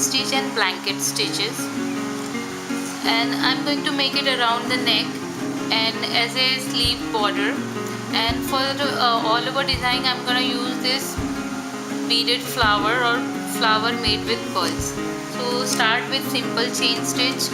stitch and blanket stitches, and I'm going to make it around the neck and as a sleeve border. And for the all over design, I'm gonna use this beaded flower or flower made with pearls. So start with simple chain stitch.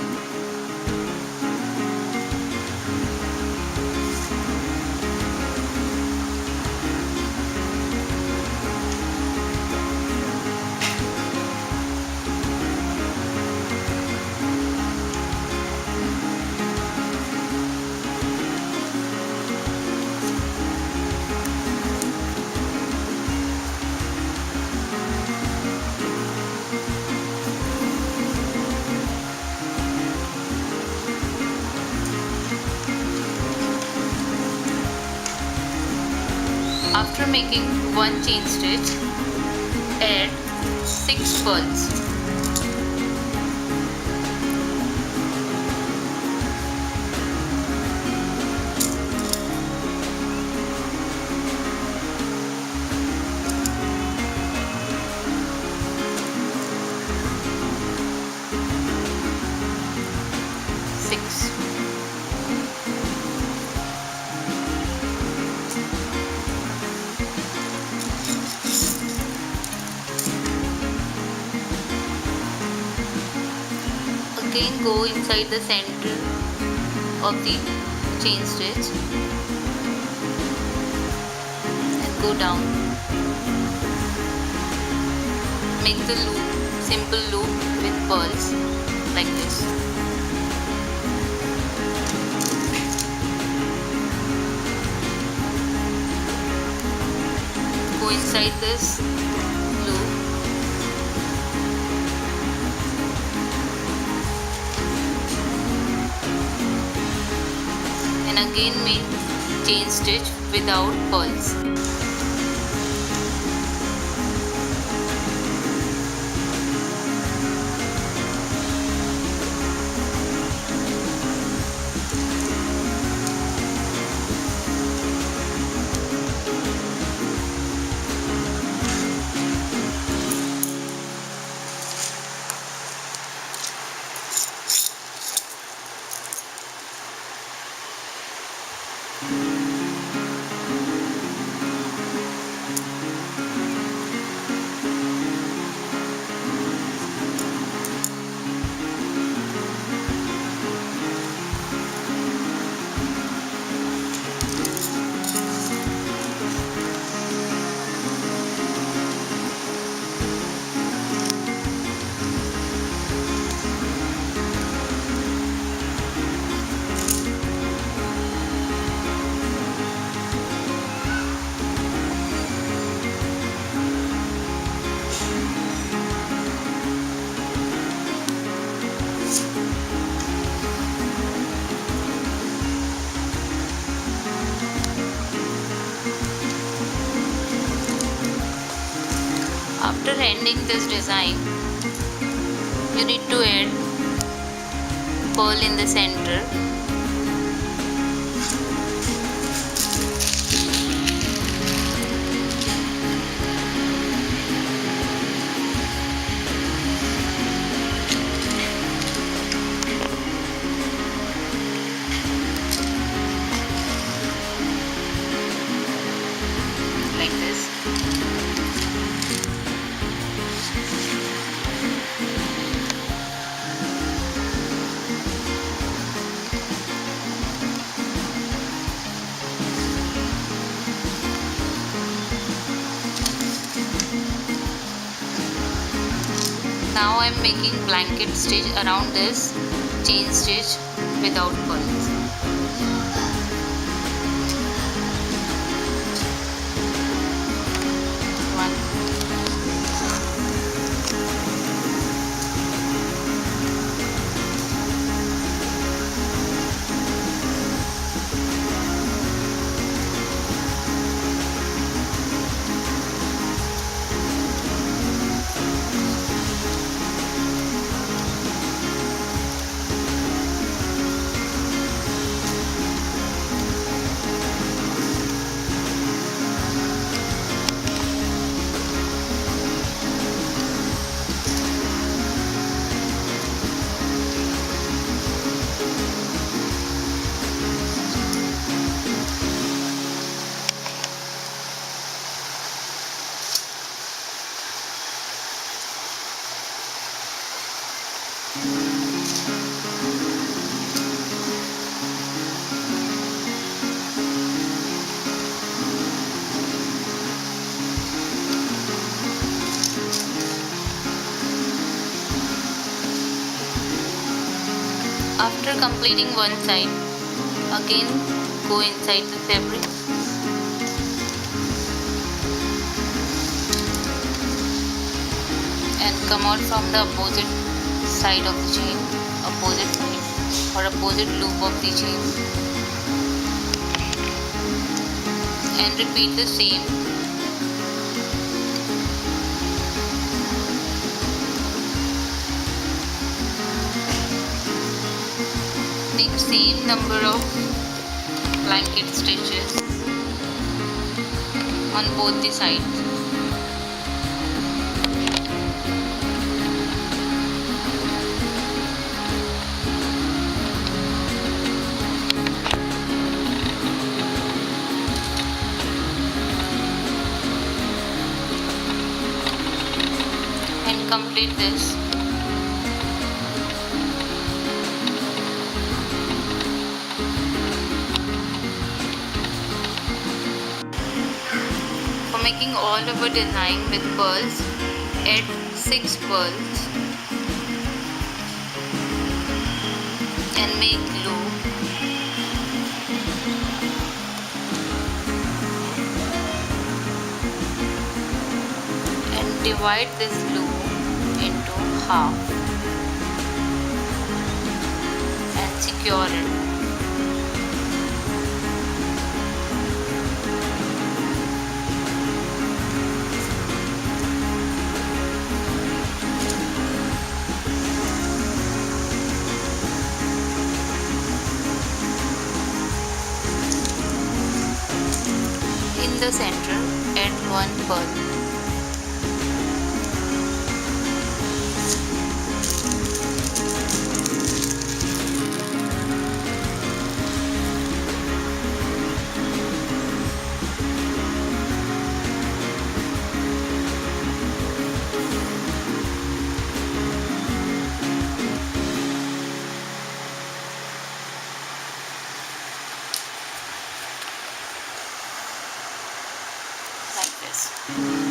After making one chain stitch, add 6 pearls. Again go inside the center of the chain stitch and go down. Make the loop, simple loop with pearls like this. Go inside this loop and again make chain stitch without pearls. After ending this design, you need to add pearl in the center. Like this. Now I am making blanket stitch around this chain stitch without pearls. After completing one side, again go inside the fabric and come out from the opposite side of the chain, opposite side or opposite loop of the chain, and repeat the same. Take same number of blanket stitches on both the sides. And complete this. For making all over design with pearls, add 6 pearls and make loop. And divide this loop into half and secure it. In the center, add 1 pearl. Like this.